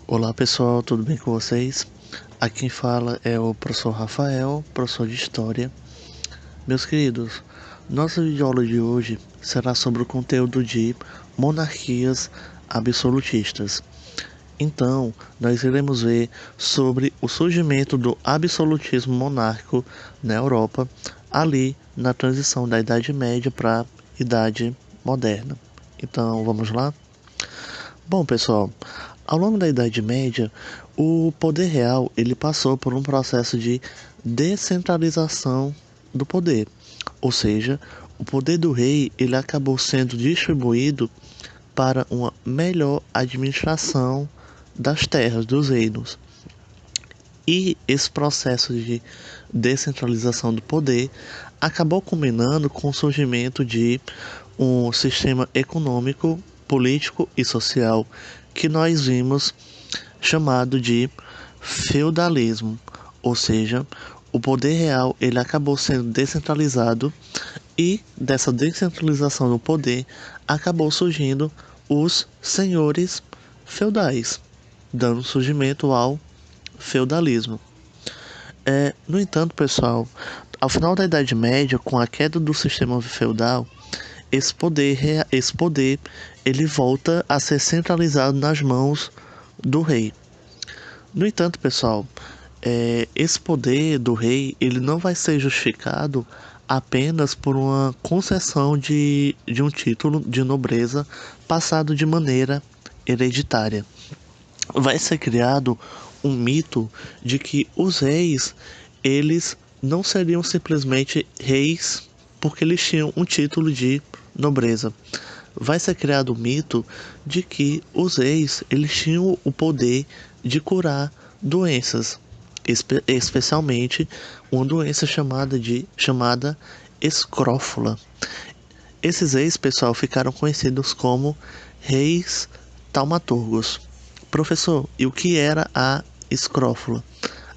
Olá pessoal, tudo bem com vocês? Aqui quem fala é o professor Rafael, professor de História. Meus queridos, nossa videoaula de hoje será sobre o conteúdo de monarquias absolutistas. Então, nós iremos ver sobre o surgimento do absolutismo monárquico na Europa, ali na transição da Idade Média para a Idade Moderna. Então, vamos lá? Bom, pessoal, ao longo da Idade Média, o poder real ele passou por um processo de descentralização do poder, ou seja, o poder do rei ele acabou sendo distribuído para uma melhor administração das terras dos reinos. E esse processo de descentralização do poder acabou culminando com o surgimento de um sistema econômico, político e social que nós vimos chamado de feudalismo, ou seja, o poder real ele acabou sendo descentralizado e dessa descentralização do poder acabou surgindo os senhores feudais, dando surgimento ao feudalismo. No entanto, pessoal, ao final da Idade Média, com a queda do sistema feudal, esse poder ele volta a ser centralizado nas mãos do rei. No entanto, pessoal, esse poder do rei ele não vai ser justificado apenas por uma concessão de um título de nobreza passado de maneira hereditária. Vai ser criado um mito de que os reis eles não seriam simplesmente reis porque eles tinham um título de nobreza. Vai ser criado o mito de que os reis eles tinham o poder de curar doenças, especialmente uma doença chamada escrófula. Esses reis, pessoal, ficaram conhecidos como reis taumaturgos. Professor, e o que era a escrófula?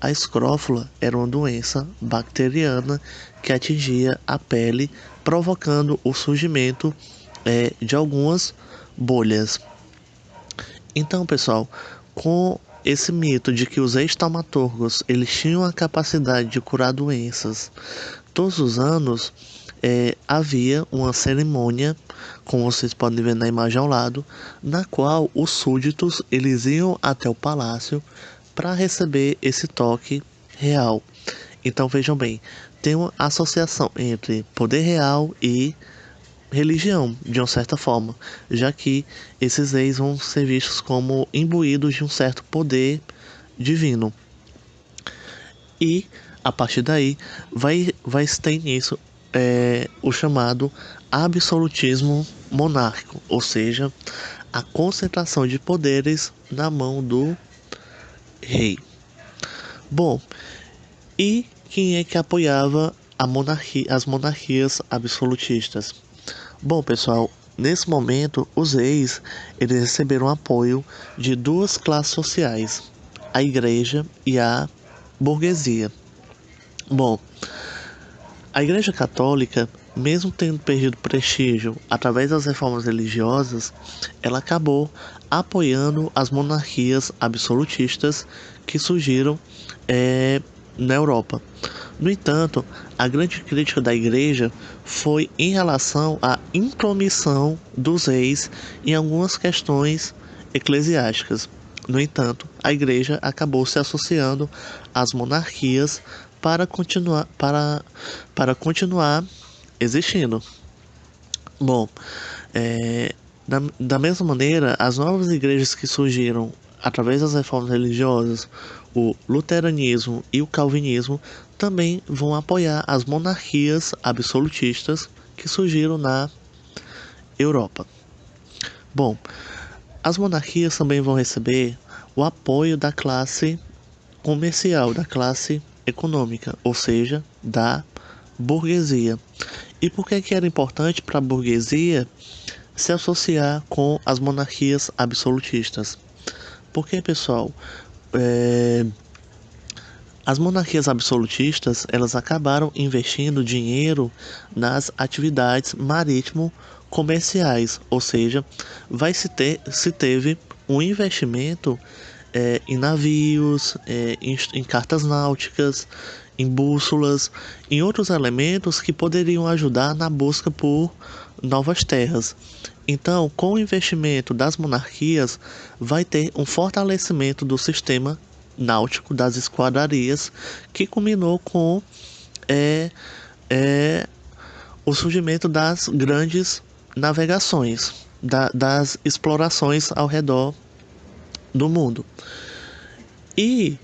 A escrófula era uma doença bacteriana que atingia a pele, provocando o surgimento de algumas bolhas. Então, pessoal, com esse mito de que os ex-taumaturgos eles tinham a capacidade de curar doenças, todos os anos havia uma cerimônia, como vocês podem ver na imagem ao lado, na qual os súditos eles iam até o palácio para receber esse toque real. Então vejam bem, tem uma associação entre poder real e religião, de uma certa forma, já que esses reis vão ser vistos como imbuídos de um certo poder divino. E a partir daí vai se ter início o chamado absolutismo monárquico, ou seja, a concentração de poderes na mão do rei. Bom, e quem é que apoiava as monarquias absolutistas? Bom, pessoal, nesse momento os reis eles receberam apoio de duas classes sociais, a igreja e a burguesia. Bom, a Igreja Católica, mesmo tendo perdido prestígio através das reformas religiosas, ela acabou apoiando as monarquias absolutistas que surgiram na Europa. No entanto, a grande crítica da Igreja foi em relação à intromissão dos reis em algumas questões eclesiásticas. No entanto, a Igreja acabou se associando às monarquias para continuar existindo. Bom, da mesma maneira, as novas igrejas que surgiram através das reformas religiosas, o luteranismo e o calvinismo, também vão apoiar as monarquias absolutistas que surgiram na Europa. Bom, as monarquias também vão receber o apoio da classe comercial, da classe econômica, ou seja, da burguesia. E por que era importante para a burguesia se associar com as monarquias absolutistas? Porque, pessoal, as monarquias absolutistas elas acabaram investindo dinheiro nas atividades marítimo-comerciais, ou seja, se teve um investimento em navios, em cartas náuticas, em bússolas, em outros elementos que poderiam ajudar na busca por novas terras. Então, com o investimento das monarquias, vai ter um fortalecimento do sistema náutico das esquadrias, que culminou com é, é, o surgimento das grandes navegações, das explorações ao redor do mundo. E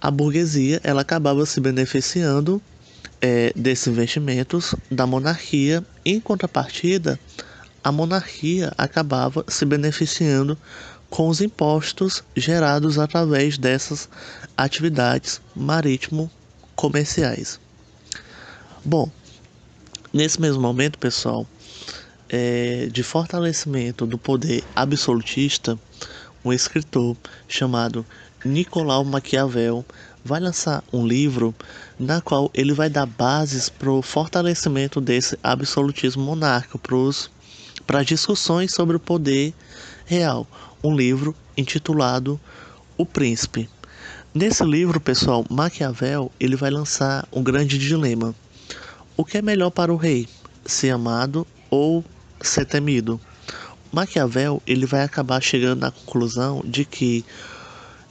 a burguesia ela acabava se beneficiando desses investimentos da monarquia. Em contrapartida, a monarquia acabava se beneficiando com os impostos gerados através dessas atividades marítimo-comerciais. Bom, nesse mesmo momento, pessoal, de fortalecimento do poder absolutista, um escritor chamado Nicolau Maquiavel vai lançar um livro na qual ele vai dar bases para o fortalecimento desse absolutismo monárquico, para discussões sobre o poder real. Um livro intitulado O Príncipe. Nesse livro, pessoal, Maquiavel ele vai lançar um grande dilema. O que é melhor para o rei? Ser amado ou ser temido? Maquiavel ele vai acabar chegando na conclusão de que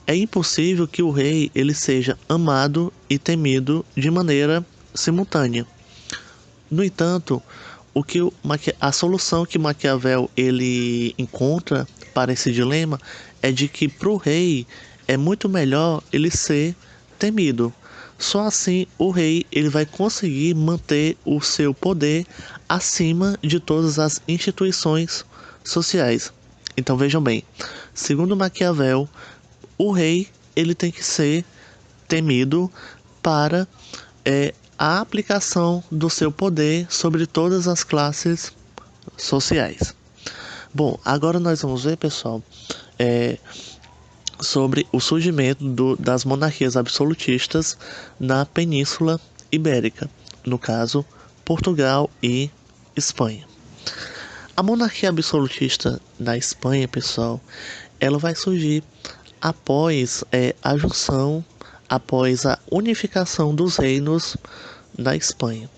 é impossível que o rei ele seja amado e temido de maneira simultânea. No entanto, a solução que Maquiavel ele encontra para esse dilema é de que para o rei é muito melhor ele ser temido. Só assim o rei ele vai conseguir manter o seu poder acima de todas as instituições sociais. Então vejam bem, segundo Maquiavel, o rei ele tem que ser temido para a aplicação do seu poder sobre todas as classes sociais. Bom, agora nós vamos ver, pessoal, sobre o surgimento das monarquias absolutistas na Península Ibérica, no caso, Portugal e Espanha. A monarquia absolutista na Espanha, pessoal, ela vai surgir após a junção, após a unificação dos reinos na Espanha.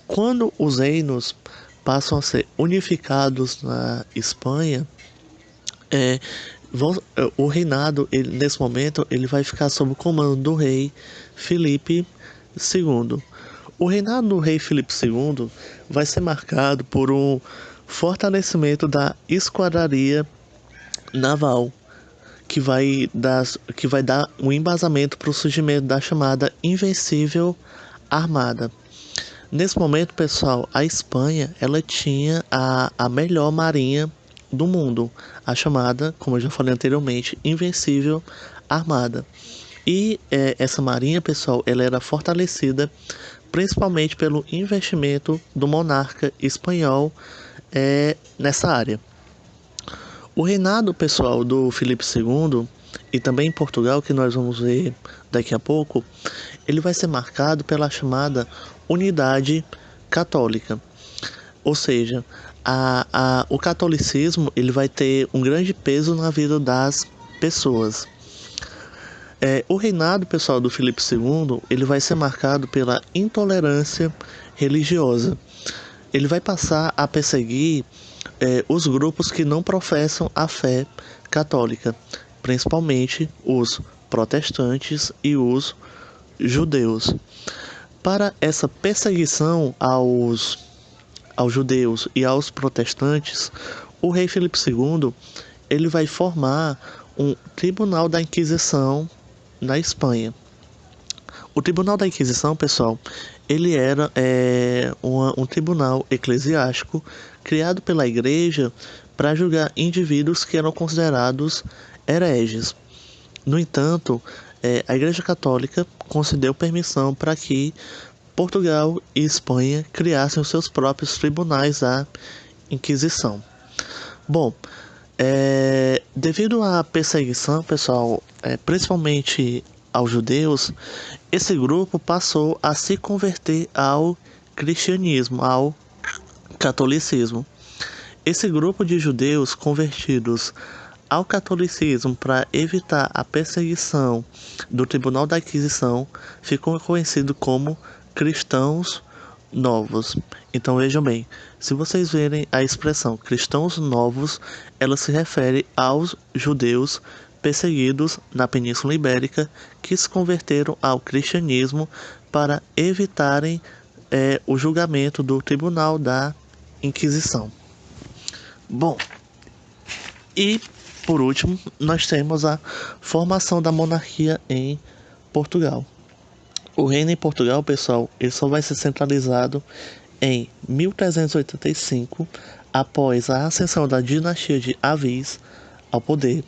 Quando os reinos passam a ser unificados na Espanha, o reinado, nesse momento, ele vai ficar sob o comando do rei Filipe II. O reinado do rei Filipe II vai ser marcado por um fortalecimento da esquadria naval, que vai dar um embasamento para o surgimento da chamada Invencível Armada. Nesse momento, pessoal, a Espanha ela tinha a melhor marinha do mundo, a chamada, como eu já falei anteriormente, Invencível Armada. E essa marinha, pessoal, ela era fortalecida principalmente pelo investimento do monarca espanhol nessa área. O reinado, pessoal, do Filipe II e também em Portugal, que nós vamos ver daqui a pouco, ele vai ser marcado pela chamada unidade católica. Ou seja, o catolicismo ele vai ter um grande peso na vida das pessoas. O reinado, pessoal, do Filipe II, ele vai ser marcado pela intolerância religiosa. Ele vai passar a perseguir os grupos que não professam a fé católica, principalmente os protestantes e os judeus. Para essa perseguição aos judeus e aos protestantes, o rei Filipe II ele vai formar um Tribunal da Inquisição na Espanha. O Tribunal da Inquisição, pessoal, ele era um tribunal eclesiástico criado pela Igreja para julgar indivíduos que eram considerados hereges. No entanto, a Igreja Católica concedeu permissão para que Portugal e Espanha criassem os seus próprios tribunais da Inquisição. Bom, devido à perseguição, pessoal, principalmente aos judeus, esse grupo passou a se converter ao cristianismo, ao catolicismo. Esse grupo de judeus convertidos ao catolicismo para evitar a perseguição do Tribunal da Inquisição, ficou conhecido como cristãos novos. Então vejam bem, se vocês verem a expressão cristãos novos, ela se refere aos judeus perseguidos na Península Ibérica que se converteram ao cristianismo para evitarem o julgamento do Tribunal da Inquisição. Bom, e por último, nós temos a formação da monarquia em Portugal. O reino em Portugal, pessoal, ele só vai ser centralizado em 1385, após a ascensão da dinastia de Avis ao poder.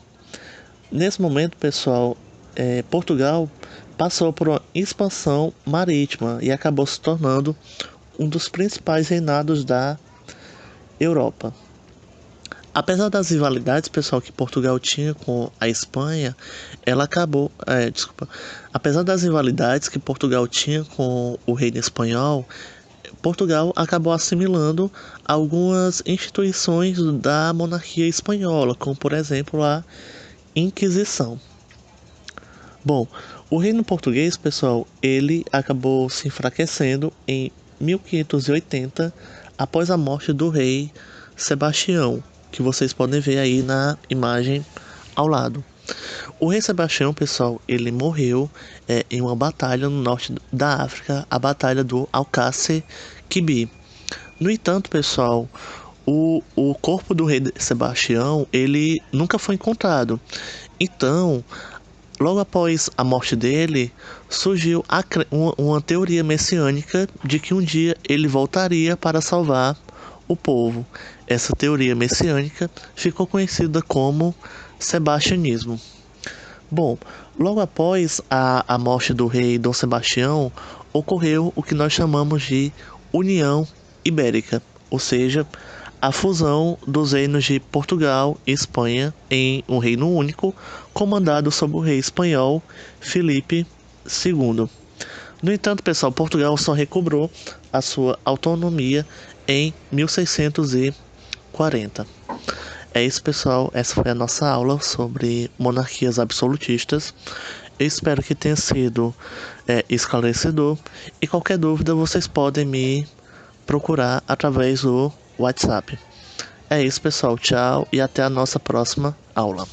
Nesse momento, pessoal, Portugal passou por uma expansão marítima e acabou se tornando um dos principais reinados da Europa. Apesar das rivalidades, pessoal, que Portugal tinha com a Espanha, ela acabou... Apesar das rivalidades que Portugal tinha com o reino espanhol, Portugal acabou assimilando algumas instituições da monarquia espanhola, como, por exemplo, a Inquisição. Bom, o reino português, pessoal, ele acabou se enfraquecendo em 1580, após a morte do rei Sebastião, que vocês podem ver aí na imagem ao lado. O rei Sebastião, pessoal, ele morreu em uma batalha no norte da África, a batalha do Alcácer Quibir. No entanto, pessoal, o corpo do rei Sebastião, ele nunca foi encontrado. Então, logo após a morte dele, surgiu uma teoria messiânica de que um dia ele voltaria para salvar o povo. Essa teoria messiânica ficou conhecida como sebastianismo. Bom, logo após a morte do rei Dom Sebastião, ocorreu o que nós chamamos de União Ibérica, ou seja, a fusão dos reinos de Portugal e Espanha em um reino único, comandado sob o rei espanhol Filipe II. No entanto, pessoal, Portugal só recobrou a sua autonomia em 1640. É isso, pessoal. Essa foi a nossa aula sobre monarquias absolutistas. Eu espero que tenha sido esclarecedor. E qualquer dúvida, vocês podem me procurar através do WhatsApp. É isso, pessoal. Tchau e até a nossa próxima aula.